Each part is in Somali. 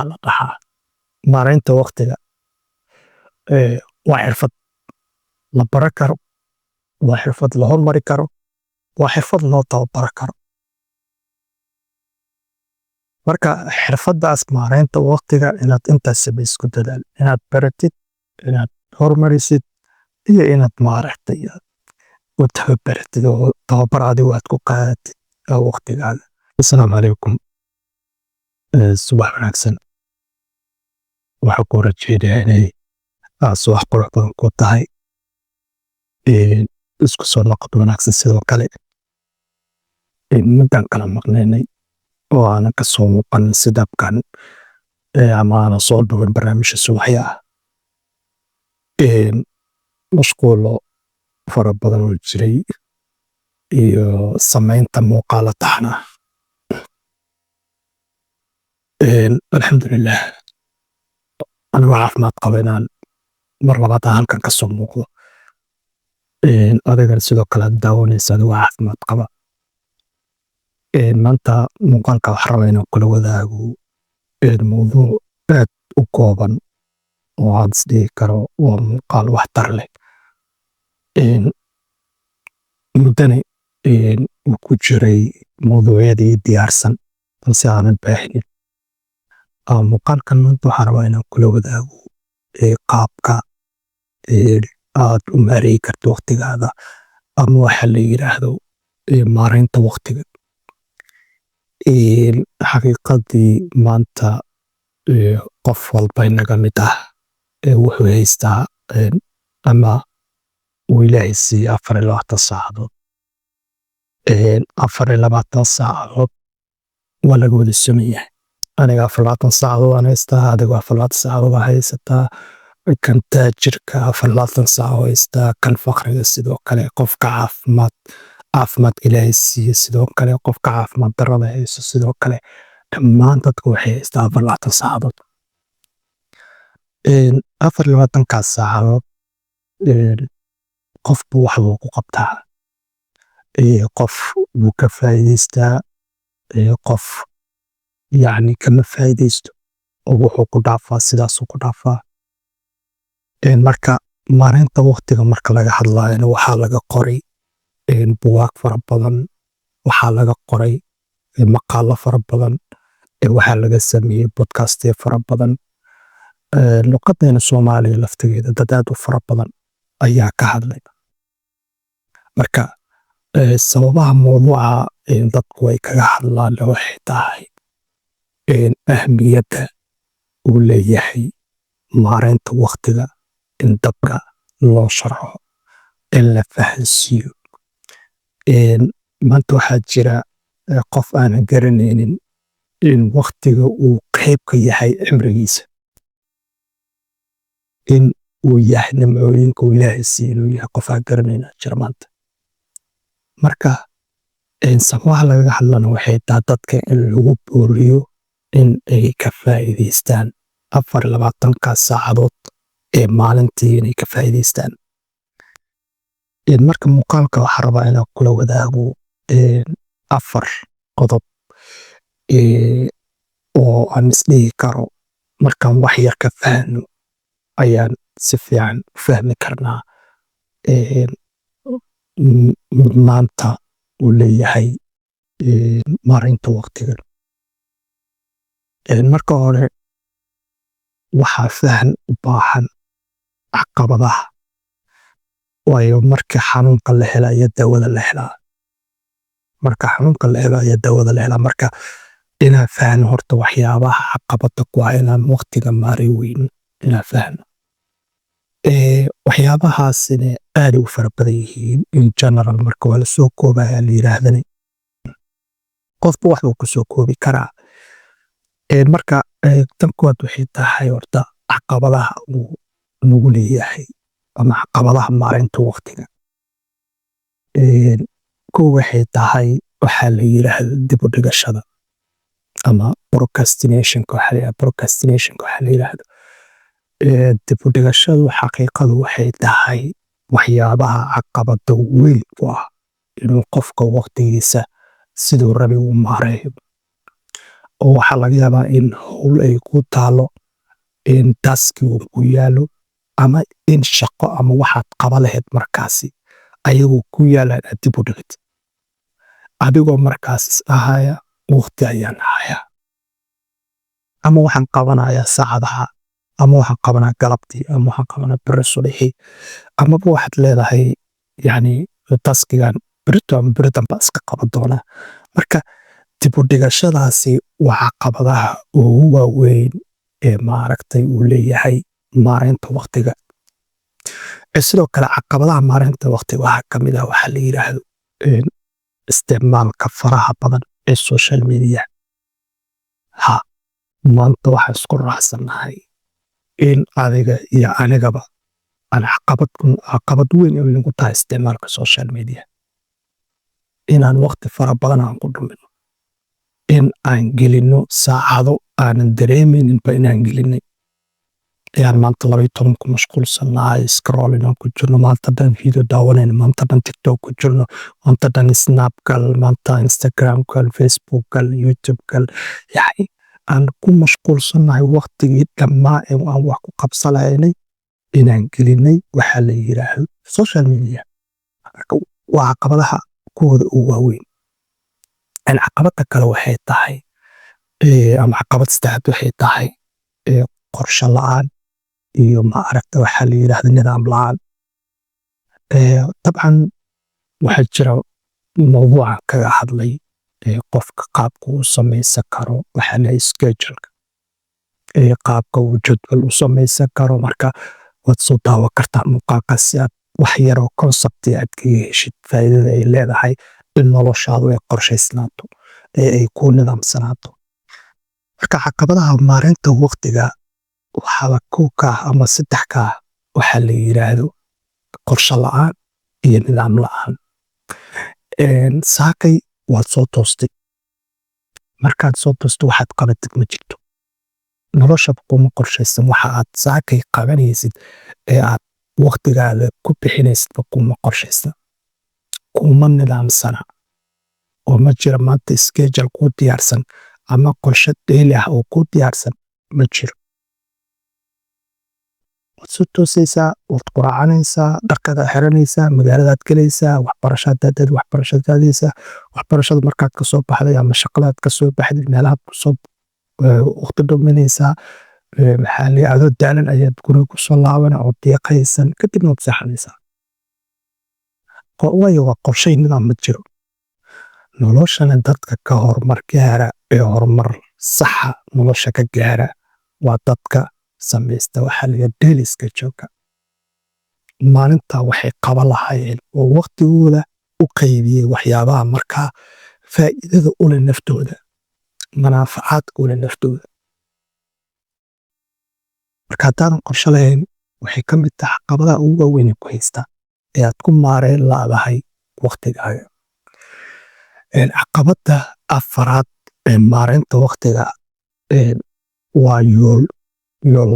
waxaa la dhahaa maareynta waqtiga. Waa xirfad la baran karo, waa xirfad la hormari karo, waa xirfad loo tababaro karo. Marka xirfadaas maareynta waqtiga inaad intaas samaysid ku dadaal, inaad baratid, inaad hormarisid iyo inaad maaragtay u tababaratid oo tababar adigu aad ku qaadatid waqtigaaga. Assalaamu calaykum. Subax wanaagsan. Waxaan ku rajeynayaa inay subax qurux badan ku tahay. Isku soo noqod wanaagsan sidoo kale. Midaan kala maqnaynay oo aanan ka soo muuqan sidabkan ama aanan soo dhawin barnaamijka subaxya ah. Mashquulo fara badan oo jiray iyo samaynta muuqaala taxana. Alxamdulillaah. Anigu caafimaad qaba inaan mar labaad halkan ka soo muuqdo. Adigana sidoo kale aad daawanaysa adigoo caafimaad qaba. Maanta muuqaalka waxaan rabaa inaan kula wadaago mowduuc aad u kooban oo aan is dhihi karo waa muuqaal waxtar leh. Muddani wuu ku jiray mowduucyadii diyaarsan balse aanan baahinin. Muuqaalkan maanta waxaan rabaa inaan kula wadaago qaabka aad u maareyn karto waqtigaada ama waxa la yiraahdo maareynta waqtiga. Xaqiiqadii maanta qof walba inaga mid ah wuxuu haystaa ama uu Ilaahay siiyey 24 saacadood. 24 saacadood waa laga wada siman yahay. Aniga 24 saacadood aan haystaa, adigu 24 saacadood aan haysataa, kan taajirka 24 saacadood haystaa, kan faqriga sidoo kale, qofka caafimaad Ilaahay siiyey sidoo kale, qofka caafimaad darrada hayso sidoo kale. Dhammaan dadku waxay haystaa 24 saacadood. 24 saacadood qofba wax buu ku qabtaa. Qof wuu ka faa'iidaystaa, qof kama faa'iidaysto oo wuxuu ku dhaafaa sidaasuu ku dhaafaa. Marka maareynta waqtiga marka laga hadlaayana waxaa laga qoray buugaag fara badan, waxaa laga qoray maqaalo fara badan, waxaa laga sameeyey podcastyo fara badan. Luqadeena Soomaaliga laftigeeda dad aad u fara badan ayaa ka hadlay. Marka sababaha mowduuca dadku ay kaga hadlaan waxay tahay ahmiyadda uu leeyahay maareynta waqtiga in dadka loo sharxo, in la fahansiiyo. Maanta waxaa jira qof aanan garanaynin in waqtiga uu qayb ka yahay cimrigiisa, in uu yahay nimcooyinka uu Ilaahay siiyey inuu yahay qof aan garanaynin jira maanta. Marka sababaha lagaga hadlana waxay tahay dadka in lagu booriyo in ay ka faa'iidaystaan 24 saacadood ee maalintii inay ka faa'iidaystaan. Marka muuqaalka waxaan rabaa inaan kula wadaago 4 qodob oo aan is dhihi karo markaan wax yar ka fahno ayaan si fiican u fahmi karnaa mudnaanta uu leeyahay maareynta waqtiga. Marka hore waxaa fahan u baahan caqabadaha, waayo marka xanuunka la helo ayaa daawada la helaa. Marka xanuunka la helo ayaa daawada la helaa. Marka inaan fahno horta waxyaabaha caqabada ku ah inaan waqtiga maareyn weynin inaan fahno. Waxyaabahaasina aad u fara badan yihiin in general marka waa la soo koobaya la yiraahdana qofba wax buu ku soo koobi karaa. Marka tan koowaad waxay tahay horta caqabadaha uu nagu leeyahay ama caqabadaha maareynta waqtiga. Kow waxay tahay waxaa la yiraahdo dib u dhigashada ama procrastinationka waxaa la yiraahdo. Dib u dhigashadu xaqiiqadu waxay tahay waxyaabaha caqabada weyn ku ah inuu qofka waqtigiisa siduu rabay u maareeyo. oo waxaa laga yaabaa in hawl ay ku taalo, in taski uu ku yaalo, ama in shaqo ama waxaad qaba lahayd markaasi ayagoo ku yaalaan aad dib u dhigtid, adigoo markaas is dhahaya waqti ayaan hayaa, ama waxaan qabanayaa saacadaha, ama waxaan qabanaa galabtii, ama waxaan qabanaa beri subaxii, amaba waxaad leedahay yacni taskigan berito ama beri dambe iska qaban doonaa. Marka dib u dhigashadaasi waa caqabadaha ugu waaweyn ee maaragtay uu leeyahay maareynta waqtiga. Sidoo kale caqabadaha maareynta waqtiga waxaa ka mid ah waxa la yiraahdo isticmaalka faraha badan ee social media. Ha, maanta waxaan isku raacsanahay in adiga iyo anigaba aan caqabad weyn ay nagu tahay isticmaalka social media. Inaan waqti fara badan aan ku dhumino, in aan gelino saacado aanan dareemayninba inaan gelinay. Ayaan maanta 12 ku mashquulsanahay, scrolling aan ku jirno, maanta dhan video daawanayno, maanta dhan TikTok ku jirno, maanta dhan Snap gal, maanta Instagram gal, Facebook gal, YouTube gal. Yacni aan ku mashquulsanahay waqtigii dhammaa ee aan wax ku qabsanaynay inaan gelinay waxaa la yiraahdo social media. Marka waa caqabadaha kuwooda ugu waaweyn. Caqabada kale waxay tahay ama caqabad saddexaad waxay tahay qorshe la'aan iyo maaragta waxaa la yiraahdo nidaam la'aan. Dabcan waxaa jira mawduucan kaga hadlay qofka qaabka uu samaysan karo waxaa la schedule-ka, qaabka uu jadwal u samaysan karo. Marka waad soo daawan kartaa muuqaalkaas si aad wax yaroo concept aad kaga heshid faa'iidada ay leedahay in noloshaadu ay qorshaysnaato, ay ku nidaamsanaato. Marka caqabadaha maareynta waqtiga waxaa kow ka ah ama saddex ka ah waxaa la yiraahdo qorshe la'aan iyo nidaam la'aan. Saakay waad soo toostay, markaad soo toosto waxaad qabatid ma jirto, noloshaba kuma qorshaysan. waxa aad saakay qabanaysid ee aad waqtigaada ku bixinaysidba kuma qorshaysan, kuma nidaamsana, oo ma jira maanta schedule kuu diyaarsan ama qorshe daily ah oo kuu diyaarsan ma jiro. Waad soo toosaysaa, waad quraacanaysaa, dharkaada xiranaysaa, magaaladaad galaysaa, waxbarashadaad aadaysaa. Waxbarashada markaad ka soo baxday ama shaqadaad ka soo baxday meelahaad ku soo waqti dhuminaysaa. Maxaa la yiraahdo adoo daalan ayaad guriga ku soo laaban oo deeqaysan kadibna waad seexanaysaa. Waayo waa qorshe nidaam ma jiro. Noloshana dadka ka horumar gaara ee horumar saxa nolosha ka gaara waa dadka samaysta waxaa la yiraahdo daily schedule-ka. Maalintaa waxay qaban lahaayeen oo waqtigooda u qaybiyey waxyaabaha markaa faa'iidada u leh naftooda, manaafacaadka u leh naftooda. Marka haddaadan qorshe lahayn waxay ka mid tahay caqabadaha ugu waaweyn ee ku haysta ee aad ku maareyn laadahay waqtigaaga. Caqabada afaraad ee maareynta waqtiga waa yool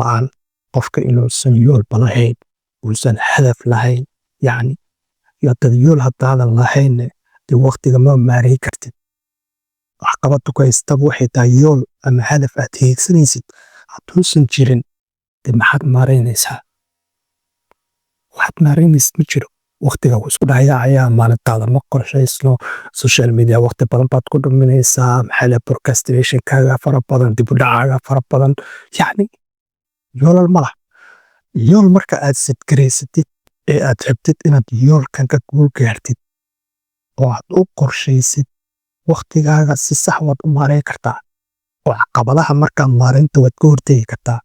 la'aan. Qofka inuusan yoolba lahayn, uusan hadaf lahayn, yacni haddaad yool haddaadan lahayn dee waqtiga ma maareyn kartid. Caqabada ku haystaba waxay tahay yool ama hadaf aad hiigsanaysid hadduusan jirin dee maxaad maareynaysaa? Waxaad maareynaysid ma jiro. Waqtiga wuu isku dhacayaa, maalintaada ma qorshaysno, social media waqti badan baad ku dhuminaysaa, maxaa la procrastination-kaaga fara badan, dib u dhacaaga fara badan. Yacni yoolal ma laha. Yool marka aad set garaysatid ee aad rabtid inaad yoolkan ka guul gaartid oo aad u qorshaysid waqtigaaga si sax waad u maareyn kartaa. oo caqabadaha markaa maareynta waad ka hortegi kartaa.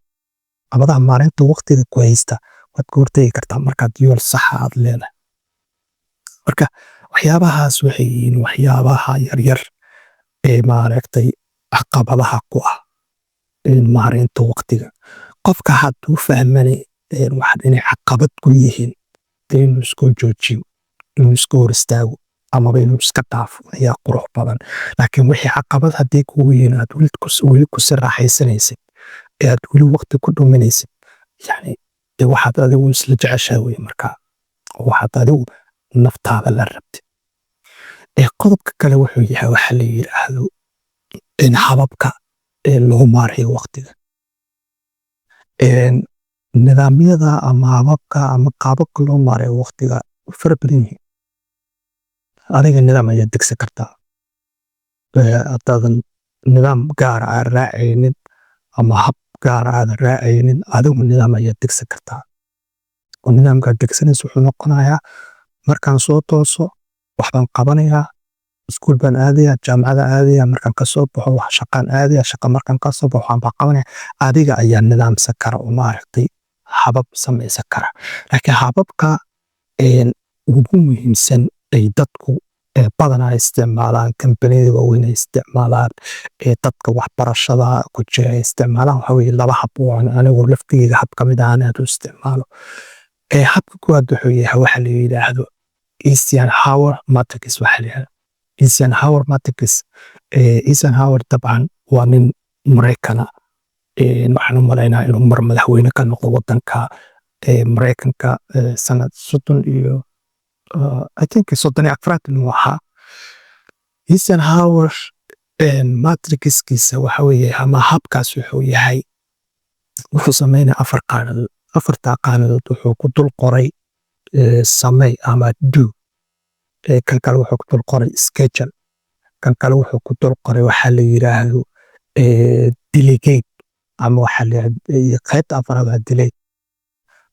Caqabadaha maareynta waqtiga ku haysta waad ka hortegi kartaa markaad yool saxa aad leedahay. Marka waxyaabahaas waxay yihiin waxyaabaha yaryar ee maaragtay caqabadaha ku ah maareynta waqtiga. Qofka hadduu fahmani waxaan inay caqabad ku yihiin dee inuu iska joojiyo, inuu iska hor istaago amaba inuu iska dhaafo ayaa qurux badan. Laakiin wixii caqabad haddii kugu yihiin aad weli ku si raaxaysanaysid ee aad weli waqti ku dhuminaysid, yacni dee waxaad adigu isla jeceshahay weye markaa, oo waxaad adigu naftaada la rabtid. Qodobka kale wuxuu yahay waxa la yiraahdo hababka loo maareeyo waqtiga. Nidaamyada ama hababka ama qaababka loo maareeyo waqtiga way fara badan yihiin. Adiga nidaam ayaad degsan kartaa. Haddaadan nidaam gaar ah raacaynin ama hab gaar ah aadan raacaynin, adigu nidaam ayaad degsan kartaa. Oo nidaamkaad degsanayso wuxuu noqonayaa markaan soo tooso wax baan qabanayaa, iskuul baan aadayaa, jaamacad aadayaa, markaan ka soo baxo wax shaqaan aadayaa, shaqa markaan ka soo baxo waxaan baan qabanayaa. Adiga ayaa nidaamsan kara oo maaragtay habab samaysan kara. Laakiin hababka ugu muhiimsan ay dadku badanaa isticmaalaan, kambaniyada waaweyn ay isticmaalaan, dadka waxbarashada ku jira ay isticmaalaan waxaa weeye 2 hab oo anigu laftigeyga hab ka mid ah aan aad u isticmaalo. Habka koowaad wuxuu yahay waxa la yiraahdo Eisenhower matrix waxa la yiraahdo. Eisenhower matrix, Eisenhower dabcan waa nin Mareykan ah. Waxaan u maleynayaa inuu mar madaxweyne ka noqdo wadanka Mareykanka sanad 30 iyo I think 34 inuu ahaa. Eisenhower matrixkiisa waxa weeye ama habkaas wuxuu yahay wuxuu sameynaya 4 qaanadood. 4taa qaanadood wuxuu ku dul qoray samee ama do. Kan kale wuxuu ku dul qoray schedule. Kan kale wuxuu ku dul qoray waxa la yiraahdo delegate ama waxa la yiraahdo qaybta afraad waa delay.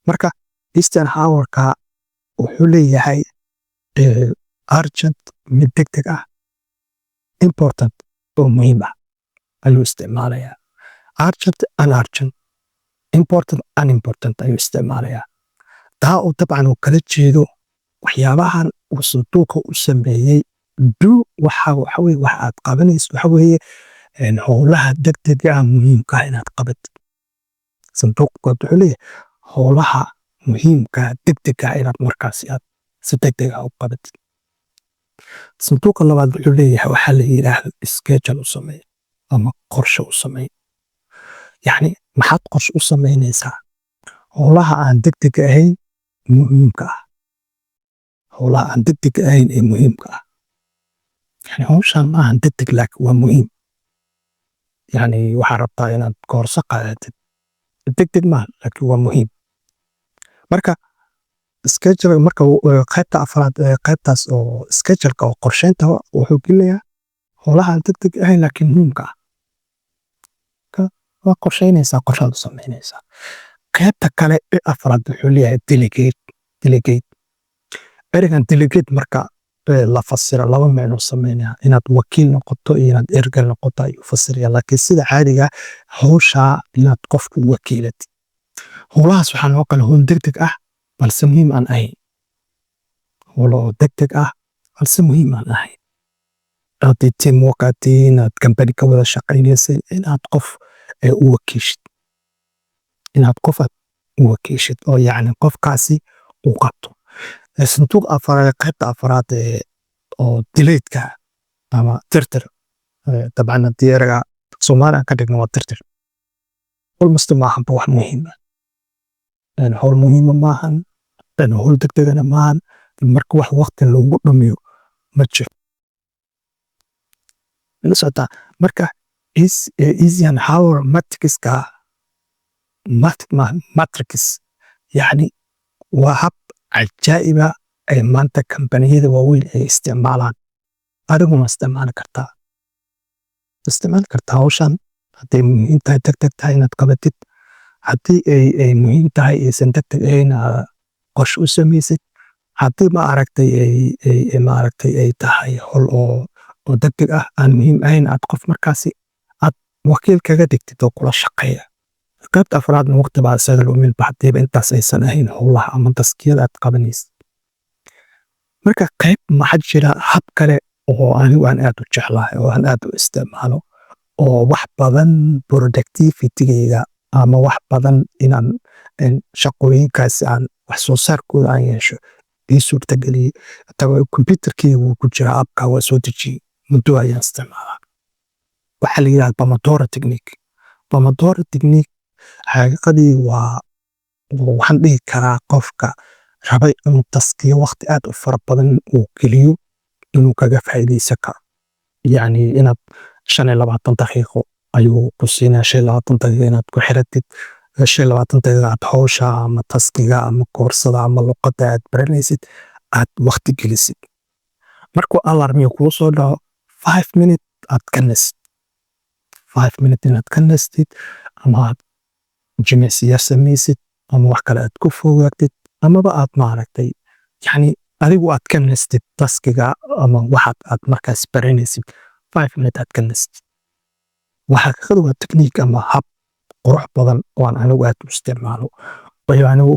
Marka Eisenhower-ka wuxuu leeyahay urgent mid degdeg ah, important oo muhiim ah ayuu isticmaalayaa. Urgent and urgent, important unimportant ayuu isticmaalayaa. Taa oo dabcan uu kala jeedo waxyaabahan uu sanduuqa u sameeyey do waxa weeye wax aad qabanayso waxa weeye howlaha degdega ah muhiimka ah inaad qabatid. Sanduuqa wuxuu leeyahay howlaha muhiimka degdega ah inaad markaasi aad si degdeg ah u qabatid. Sanduuqa labaad wuxuu leeyahay waxa la yiraahdo schedule u sameey ama qorshe u sameey. Yacni maxaad qorshe u sameynaysaa howlaha aan degdeg ahayn muhiimka ah. Howlaha aan degdeg ahayn ee muhiimka ah. Yani howshan ma ahan degdeg laakiin waa muhiim. Yani waxaad rabtaa inaad koorso qaadatid. Degdeg maaha laakiin waa muhiim. Marka schedule marka qaybta afraad qaybtaas oo schedule-ka oo qorsheynta wuxuu gelinayaa howlaha aan degdeg ahayn laakiin muhiimka ah. Waa qorsheynaysaa, qorshaad u sameynaysaa. Qaybta kale ee afraad wuxuu leeyahay delegate. Ereygan delegate marka la fasiro 2 macno sameynaya inaad wakiil noqoto iyo inaad ergal noqoto ayuu fasiraya. Laakiin sida caadiga howsha inaad qofku wakiilatid. Howlahaas waxaa loo kala howl degdeg ah balse muhiim aan ahayn. Howlo degdeg ah balse muhiim aan ahayn. Haddii teamwork aad tihiin, inaad company ka wada shaqaynaysay inaad qof u wakiishid. Inaad qof u wakiishid oo yacni qofkaasi uu qabto. Sanduuqa afraad qaybta afraad oo delayed-ka ama tirtir dabcan haddii ereyga Soomaali aan ka dhigno waa tirtir. Almost maahan wax muhiim ah. Howl muhiim maahan, howl degdegana maahan. Marka wax waqti loogu dhumiyo ma jiro. La socota marka Eisenhower matrix yani waa hab cajaa'ib ah ay maanta kambaniyada waaweyn ay isticmaalaan. Adiguna isticmaali kartaa. Isticmaali kartaa howshan hadday muhiim tahay degdeg tahay inaad qabatid. Haddii ay muhiim tahay aysan degdeg ahayn qorshe u samaysid. Haddii ma aragtay ay tahay howl oo degdeg ah aan muhiim ahayn aad qof markaasi aad wakiil kaga dhigtid oo kula shaqeeya. Qaybta afraadna waqti baa isaga lumin haddiiba intaas aysan ahayn howlaha ama taskiyada aad qabanaysid. Marka qayb maxaa jira hab kale oo anigu aan aad u jeclahay oo aan aad u isticmaalo oo wax badan productivity-gayga ama wax badan inaan shaqooyinkaasi aan wax soo saarkooda aan yeesho ii suurtageliyey. Haddaba computerkeyga wuu ku jiraa appka waa soo dejiyey muddo ayaan isticmaalaa. Waxaa la yiraahdaa Pomodoro technique. Pomodoro technique xaqiiqadii waxaan dhihi karaa qofka rabay inuu taskiyo waqti aad u fara badan uu geliyo inuu kaga faa'iideysan karo. Yacni inaad 25 daqiiqo ayuu ku siinaya 25 daqiiqo inaad ku xiratid 25 daqiiqo aad hawsha ama taskiga ama koorsada ama luqadda aad baranaysid aad waqti gelisid markuu alarmiga kuu soo dhaco 5 minute aad ka nasid 5 minute inaad ka nastid ama aad jimicsiya samaysid ama wax kale aad ku fogaatid amaba aad maaragtay yani adigu aad ka nastid taskiga ama waxaad aad markaas baranaysid 5 minute aad ka nastid xaqiiqadu waa technique ama hab qurux badan oo aan anigu aad u isticmaalo waayo anigu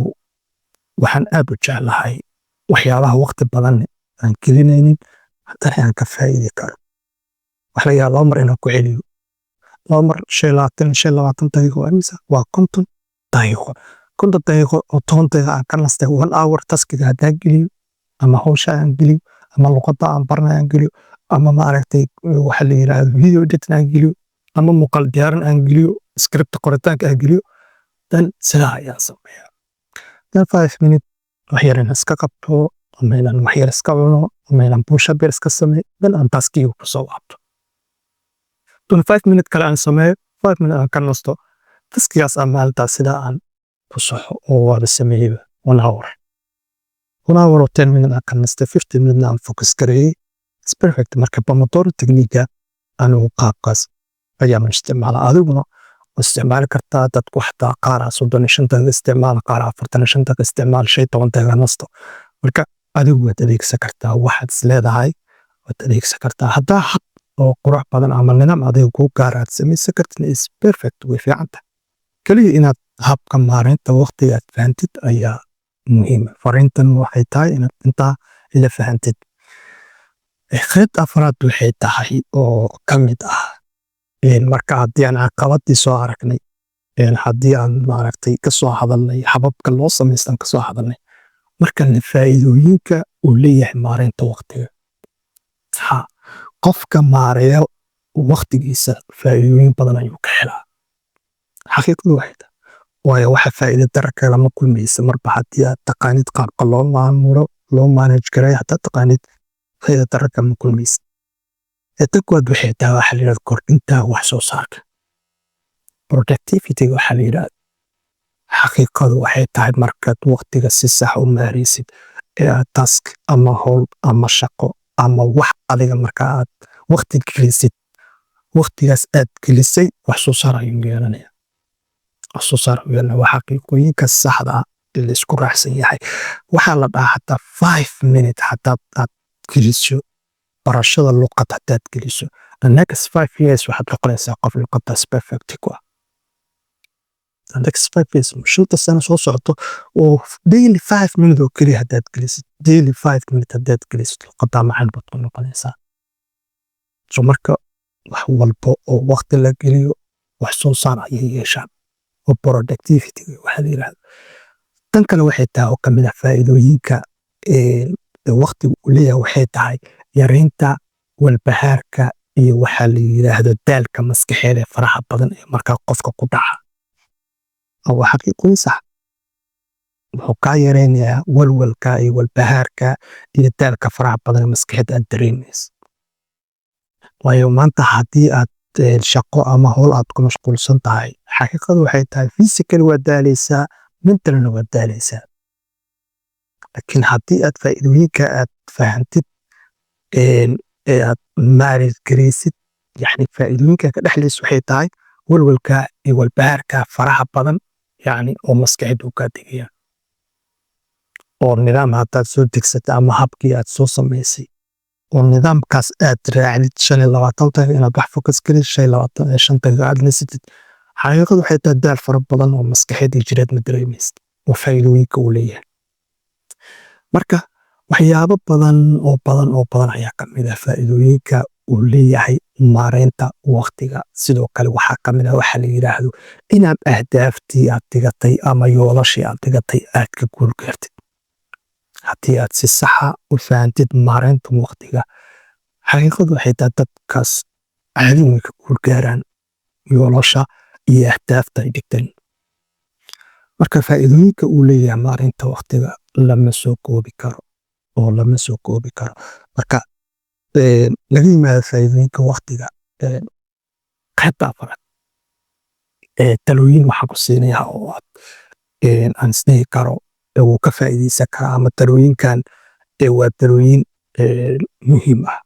waxaan aad u jeclahay waxyaabaha waqti badan aan gelinaynin haddana aan ka faa'iidi karo wax laga yaaba 2 mar inaan ku celiyo 2 mar 25 daqiiqo waa imisa waa 50 daqiiqo 50 daqiiqo oo 10 daqiiqo aan ka nastay 1 hour taskiga haddaan geliyo ama hawsha aan geliyo ama luqadda aan baranay aan geliyo ama maaragtay waxa la yiraahdo video editing aan geliyo ama muuqaal diyaarin aan geliyo script qoritaanka aan geliyo dan sidaa ayaan sameeyaa dan 5 minute wax yar inaan iska qabto ama inaan wax yar iska cuno ama inaan push up yar iska sameeyo dan aan taskiga ku soo laabto dan 5 minute kale aan sameeyo 5 minute aan ka nasto taskigaas aan maalintaas sidaa aan ku soxo oo wada sameeyay 1 hour 1 hour oo 10 minute aan ka nastay 50 minute aan focus gareeyay it's perfect marka Pomodoro technique anigu qaabkaas ayaan isticmaalaa adiguna waa isticmaali kartaa dadku xataa qaar 35 daqiiqo isticmaala qaar 45 daqiiqo isticmaala 15 daqiiqo nasto marka adigu waad adeegsan kartaa waxaad is leedahay waad adeegsan kartaa haddaa hab oo qurux badan ama nidaam adiga kuu gaar aad samaysan kartid is perfect way fiican tahay kaliya inaad habka maareynta waqtiga aad fahantid ayaa muhiima fariintan waxay tahay inaad intaa ila fahantid khayt afraad waxay tahay oo ka mid ah marka haddii aan caqabadii soo aragnay haddii aan maaragtay ka soo hadalnay hababka loo samaystaan ka soo hadalnay markan faa'iidooyinka uu leeyahay maareynta waqtiga qofka maareeya waqtigiisa faa'iidooyin badan ayuu ka helaa xaqiiqadu waxay tahay waayo waxa faa'iido daraka lama kulmaysa marba haddii aad taqaanid qaabka loo maamulo loo manage garay haddaad taqaanid faa'iido daraka ma kulmaysa tan kuwaad waxay tahay waxa la yidhahda kordhinta wax soo saarka productivity waxa la yidhahda xaqiiqadu waxay tahay markaad waqtiga si sax u maaraysid ee aad task ama hawl ama shaqo ama wax adiga marka aad waqti gelisid waqtigaas aad gelisay wax soo saar ayuu yeelanayaa wax soo saar ayuu yeelanaya waa xaqiiqooyinka saxda ah ee la isku raacsan yahay waxaa la dhahaa xataa 5 minute hadaad aad geliso barashada luqad hadaad geliso the next 5 years waxaad noqonaysaa qof luqadaas perfect ku ah the next 5 years shanta sano soo socoto oo daily 5 minute oo keliya hadaad gelisid daily 5 minute hadaad gelisid luqadda macaan baad ku noqonaysaa so marka wax walba oo waqti la geliyo wax soo saar ayay yeeshaan oo productivity waxa la yiraahdo tan kale waxay tahay oo kamid ah faa'iidooyinka waqtigu uu leeyahay waxay tahay yareynta walbahaarka iyo waxa la yiraahdo daalka maskaxeed ee faraha badan ee markaa qofka ku dhaca oo xaqiiqo sax wuxuu ka yareynayaa walwalka iyo walbahaarka iyo daalka faraha badan ee maskaxeed aad dareemayso waayo maanta haddii aad shaqo ama hawl aad ku mashquulsan tahay xaqiiqadu waxay tahay physical waa daalaysaa mentalna waa daalaysaa laakiin haddii aad faa'iidooyinka aad fahantid ee aad maarid garaysid yani faa'iidooyinka ka dhexlaysa waxay tahay walwalka iyo walbahaarka faraha badan yani oo maskaxeed uu kaa digaya oo nidaam haddaad soo degsatay ama habkii aad soo samaysay oo nidaamkaas aad raacdid 25 daqiiqo inaad wax focus gelisid 25 daqiiqo aad nasatid xaqiiqadu waxay tahay daal fara badan oo maskaxeed iyo jireed ma dareemaysid oo faa'iidooyinka uu leeyahay marka waxyaabo badan ayaa ka mid ah faa'iidooyinka uu leeyahay maareynta waqtiga sidoo kale waxaa ka mid ah waxa la yiraahdo inaad ahdaaftii aad dhigatay ama yoolashii aad dhigatay aad ka guul gaartid haddii aad si saxa u fahantid maareynta waqtiga xaqiiqadu waxay tahay dadkaas caadi way ka guul gaaraan yoolasha iyo ahdaafta ay dhigteen marka faa'iidooyinka uu leeyahay maareynta waqtiga lama soo koobi karo marka laga yimaado faa'iidooyinka waqtiga qaybta afraad talooyin waxaan ku siinayaa oo aan isdhihi karo wuu ka faa'iidaysan karaa, ama talooyinkan waa talooyin muhiim ah.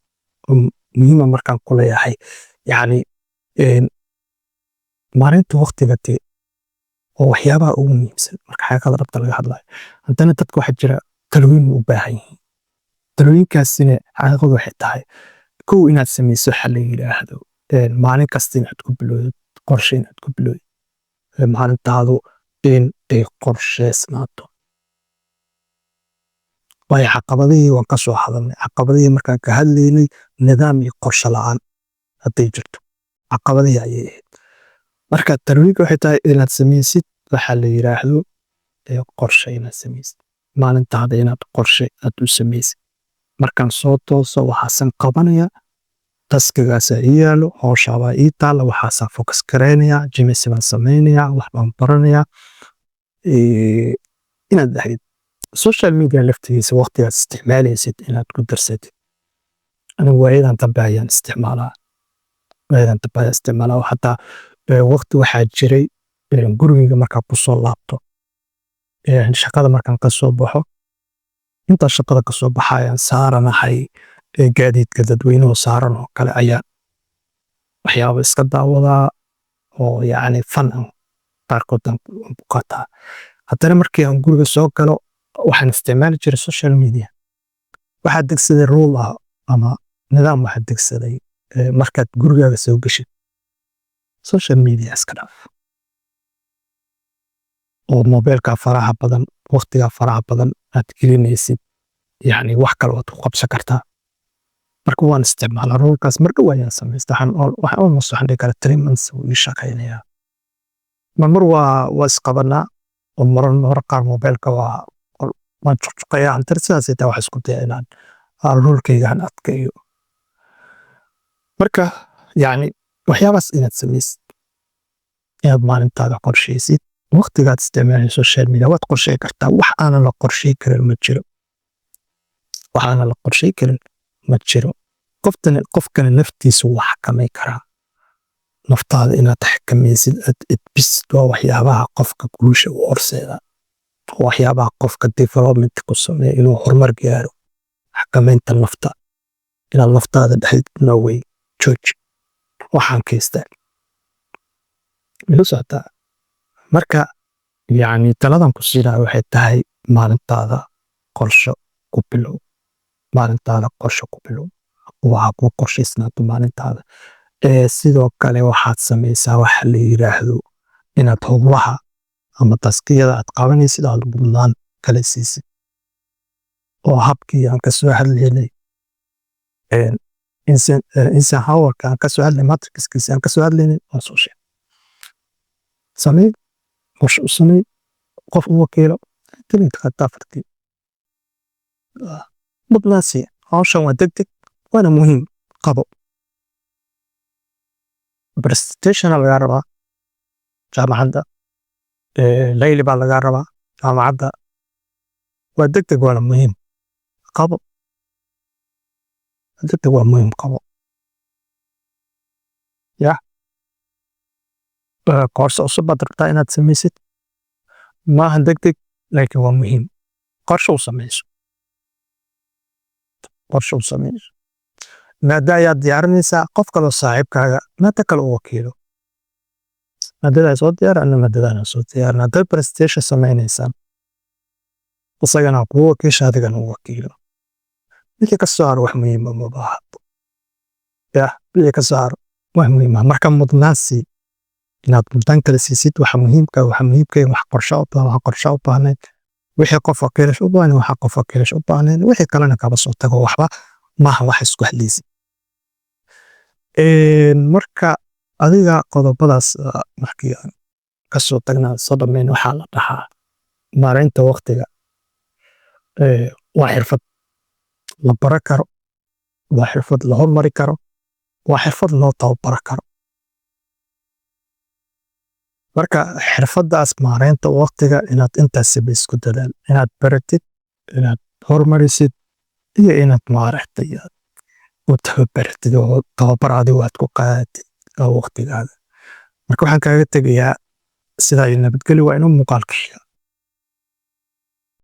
Muhiima markaan ku leeyahay yacni maareynta waqtiga oo waxyaabaha ugu muhiimsan marka xaqiiqada dhabta laga hadlayo. Haddana dadka waxaa jira talooyin u baahan yihiin. Talooyinkaasina xaqiiqadu waxay tahay kow inaad samayso waxa la yiraahdo maalin kasta inaad ku bilowdid qorshe, inaad ku bilowdid maalintaadu in ay qorsheysnaato. Waayo caqabadihii waan ka soo hadalnay, caqabadihii markaan ka hadlaynay nidaam iyo qorshe la'aan hadday jirto caqabadihii ayay ahayd. Marka talooyinka waxay tahay inaad samaysid waxa la yiraahdo qorshe, inaad samaysid maalintaada, inaad qorshe aad u samaysid. Markaan soo tooso waxaasan qabanaya, taskigaasa ii yaalo, hawshaabaa ii taalla, waxaasaa focus garaynaya, jimicsi baan samaynaya, wax baan baranaya. Inaad dhahdid social media laftigiisa waqtigaad isticmaalaysid inaad ku darsatid. Anigu waayadan dambe ayaan isticmaalaa, oo xataa waqti waxaa jiray gurigeyga markaan ku soo laabto, shaqada markaan ka soo baxo, intaan shaqada ka soo baxa ayaan saaranahay gaadiidka dadweynuhu saaran oo kale ayaan waxyaabo iska daawadaa oo yacni fan ah qaarkood aan ku qaataa. Haddana markii aan guriga soo galo waxaan isticmaali jiray social media. Waxaad degsaday rule ah ama nidaam, waxaad degsaday markaad gurigaaga soo gashid social media iska dhaaf, oo mobilka faraha badan, waqtiga faraha badan aad gelinaysid, yacni wax kale waad ku qabsan kartaa. Marka waan isticmaalaa rulekaas, mar dhow ayaan samaystay. Waxaan dhihi karaa 3 months wuu ii shaqaynayaa. Mar waa isqabanaa oo marar qaar mobilka waan juqjuqayaa. Haddana sidaas ay tahay waxaan isku dayaa inaan rulkayga aan adkeeyo. Marka yacni waxyaabahaas inaad samaysid, inaad maalintaada qorshaysid, waqtigaad isticmaalayso social media waad qorsheyn kartaa. Wax aanan la qorsheyn karin ma jiro. Wax aanan la qorsheyn karin ma jiro. Qofkana naftiisa wuu xakameyn karaa. Naftaada inaad xakamaysid edbisid waa waxyaabaha qofka guusha u horseeda, waxyaabaha qofka development ku sameeya inuu horumar gaaro. Xakameynta nafta, inaad naftaada dhahdid no way, jooji waxaan ka istaag. Ila socotaa. Marka yacni taladan ku siinayo waxay tahay maalintaada qorshe ku bilow. Maalintaada qorshe ku bilow. Waxa ku qorshaysnaato maalintaada. Sidoo kale waxaad samaysaa waxa la yiraahdo inaad howlaha ama taskiyada aad qabanaysid aad mudnaan kala siisid. Oo habkii aan ka soo hadlaynay Eisenhower aan ka soo hadlaynay, matrixkiisa aan ka soo hadlaynay waan soo sheegay. Samee qorshe u samee, qof u wakiilo, talinta qataa fartii. Mudnaan sii, hawshan waa degdeg waana muhiim, qabo. Presentation laga rabaa jaamacadda, layli baa laga rabaa jaamacadda, waa degdeg waana muhiim, qabo. Degdeg waa muhiim, qabo. Ya qorshe cusub baad rabtaa inaad samaysid, maaha degdeg laakiin waa muhiim. Qorshe u samayso, qorshe u samayso. Maada ayaad diyaarinaysaa, qof kaloo saaxiibkaaga maada kale u wakiilo. Maadada soo diyaar, anna maadada soo diyaar. Haddaad presentation sameynaysaan, isagana ku wakiisha, adigana u wakiilo. Wixii ka soo haro wax muhiim ah ma baha. Wixii ka soo haro wax muhiim ah. Marka mudnaan sii, inaad mudnaan kala siisid waxa muhiimka wax qorshe u baahan, wax qorshe u baahnayn. Wixii qof wakiilash u baahan, waxa qof wakiilash u baahnayn. Wixii kalena kaba soo tago waxba maaha wax isku hadlaysid. Marka adiga qodobadaas markii aan ka soo tagnaa soo dhameyn waxaa la dhahaa maareynta waqtiga. Waa xirfad la baran karo, waa xirfad la hormari karo, waa xirfad loo tababar karo. Marka xirfadaas maareynta waqtiga inaad intaas sameys ku dadaal, inaad baratid, inaad hormarisid, iyo inaad maaragtay u tababaratid oo tababar adigu aad ku qaadatid waqtigaada. Marka waxaan kaaga tegayaa sidaa iyo nabadgelyo waa inuu muuqaalka xiga